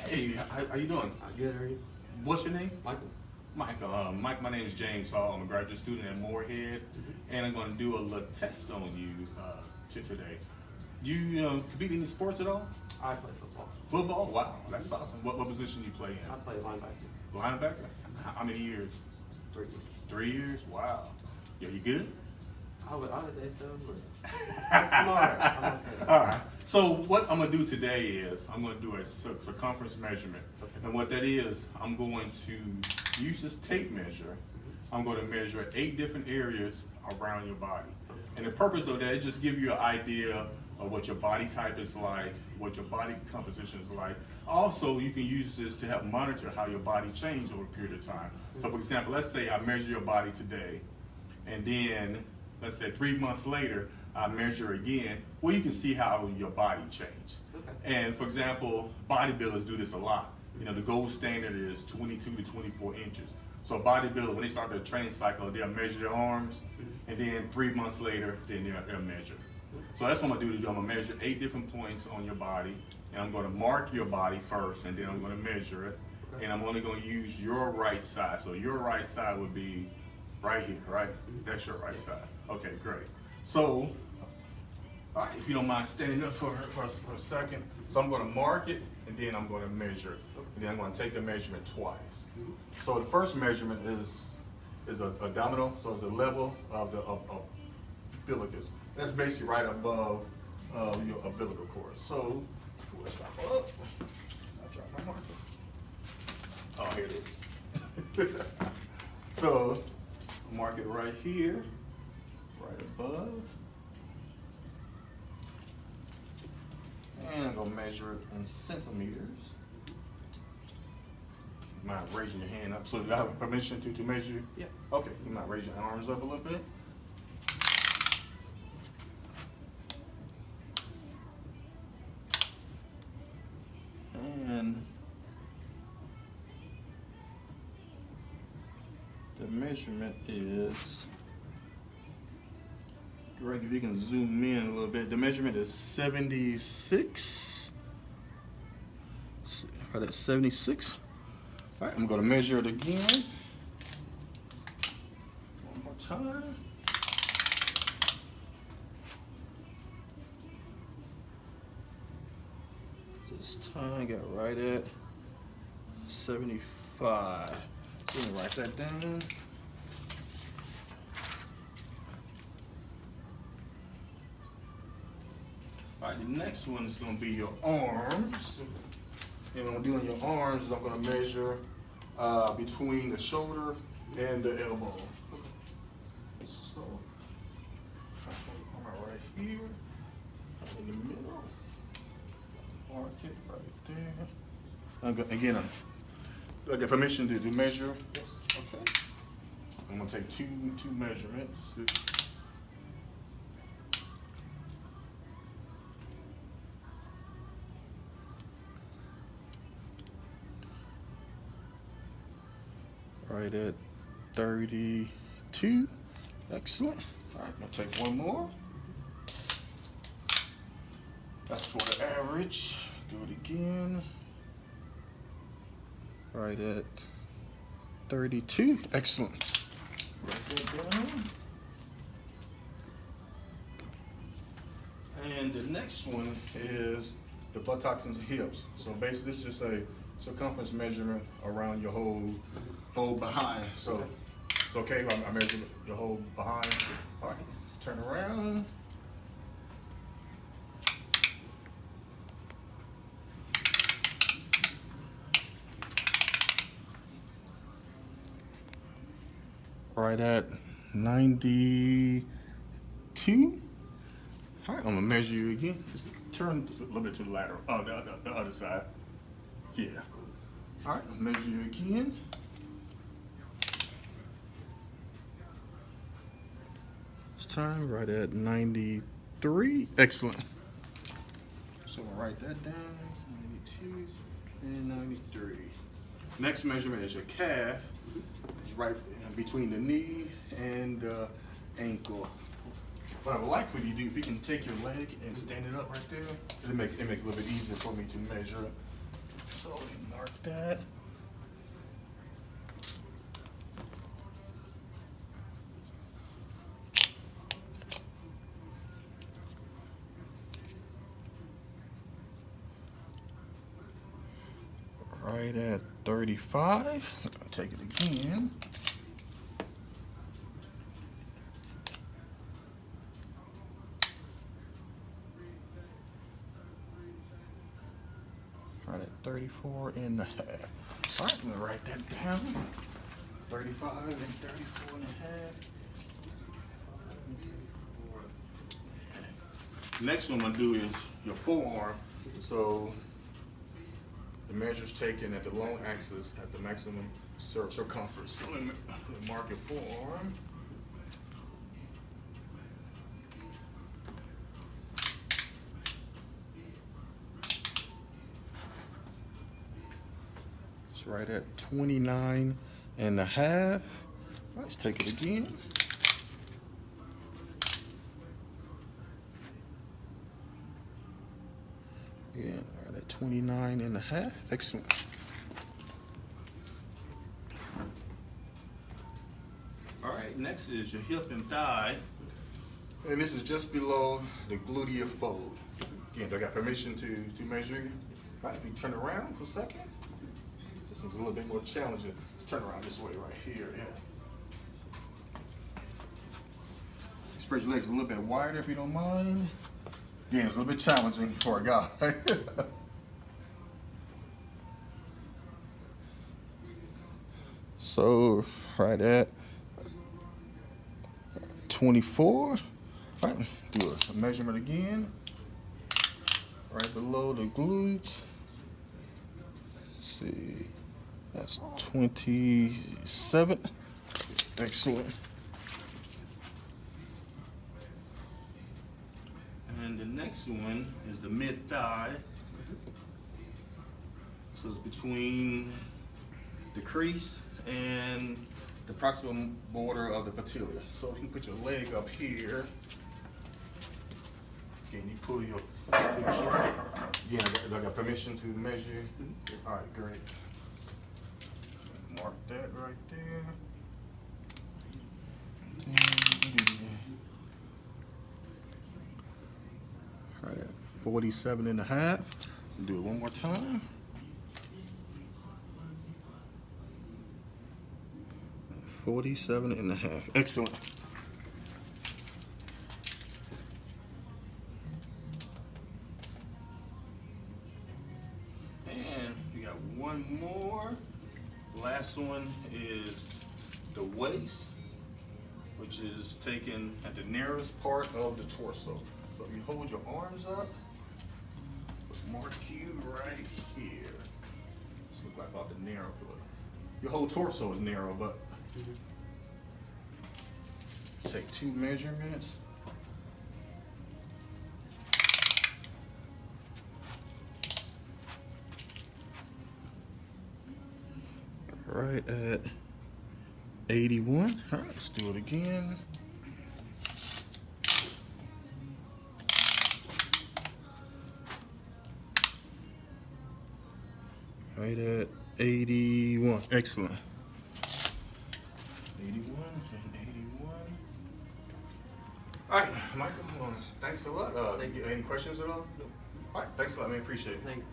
Hey, how you doing? Good, how are you? What's your name? Michael. Mike, my name is James Hall. I'm a graduate student at Moorhead, and I'm going to do a little test on you today. You compete in any sports at all? I play football. Football? Wow, that's awesome. What position you play I in? play linebacker. Linebacker? How many years? 3 years. 3 years? Wow. Yeah, you good? I would say so, but I'm alright. I'm okay. All right. So what I'm gonna do today is I'm gonna do a circumference measurement, Okay. and what that is, I'm going to use this tape measure. I'm going to measure 8 different areas around your body, and the purpose of that is just give you an idea of what your body type is like, what your body composition is like. Also, you can use this to help monitor how your body changes over a period of time. So, for example, let's say I measure your body today, and then let's say 3 months later, I measure again. Well, you can see how your body changed. Okay. And for example, bodybuilders do this a lot. You know, the gold standard is 22 to 24 inches. So a bodybuilder, when they start their training cycle, they'll measure their arms, and then 3 months later, then they'll measure. So that's what I'm gonna do today. I'm gonna measure 8 different points on your body, and I'm gonna mark your body first, and then I'm gonna measure it. And I'm only gonna use your right side. So your right side would be right here, right? That's your right side. Okay, great. So, all right, if you don't mind standing up for a second. So I'm gonna mark it, and then I'm gonna measure it. And then I'm gonna take the measurement twice. So the first measurement is a abdominal, so it's the level of the umbilicus. That's basically right above your umbilical cord. So, pull this back up. I dropped my marker. Oh, here it is. So, mark it right here, right above. And I'm gonna measure it in centimeters. You mind raising your hand up? So do I have permission to measure? Yeah. Okay, you might raise your arms up a little bit. And the measurement is, Greg, if you can zoom in a little bit, the measurement is 76. Right at 76. All right, I'm going to measure it again. One more time. This time got right at 75. So let me write that down. All right, the next one is going to be your arms. And what I'm doing your arms is I'm going to measure between the shoulder and the elbow. So, I'm right here, in the middle. Mark it right there. Again, I get permission to measure. Yes. Okay. I'm going to take two measurements. Right at 32. Excellent. All right, I'll take one more. That's for the average. Do it again. Right at 32. Excellent. Write that down. And the next one is the buttocks and hips. So basically, this is just a circumference measurement around your whole behind. So it's okay if I measure your whole behind. All right, let's turn around. Right at 92. All right, I'm gonna measure you again. Just turn a little bit to the lateral. Oh, the other side. Yeah. All right, I'll measure you again. This time, right at 93. Excellent. So we'll write that down. 92 and 93. Next measurement is your calf. It's right between the knee and the ankle. What I would like for you to do, if you can take your leg and stand it up right there, it'll make it a little bit easier for me to measure it. So we mark that. Right at 35. I'll take it again. Right at 34 and a half. All right, I'm gonna write that down. 35 and 34 and a half. Next one I'm gonna do is your forearm. So the measure's taken at the long axis at the maximum circumference. So let me mark your forearm. It's right at 29 and a half. Let's take it again. Again, right at 29 and a half. Excellent. All right, next is your hip and thigh. And this is just below the gluteal fold. Again, do I got permission to measure you? All right, if you turn around for a second. This one's a little bit more challenging. Let's turn around this way right here. Yeah. Spread your legs a little bit wider if you don't mind. Again, it's a little bit challenging for a guy. So, right at 24. All right, do a measurement again. Right below the glutes. Let's see, that's 27. Excellent. And the next one is the mid thigh. So it's between the crease and the proximal border of the patella. So if you put your leg up here, again, you pull your shoulder. Again, I got permission to measure. All right, great. Mark that right there. Right at 47 and a half. Do it one more time. 47 and a half. Excellent. And we got one more. Last one is the waist, which is taken at the narrowest part of the torso. So if you hold your arms up, mark you right here. This looks like about the narrow, but your whole torso is narrow, but take two measurements. Right at 81. All right, let's do it again. Right at 81. Excellent. 81 and 81. All right, Michael, thanks a lot. Thank you. Any questions at all? No. All right, thanks a lot, man. Appreciate it. Thank you.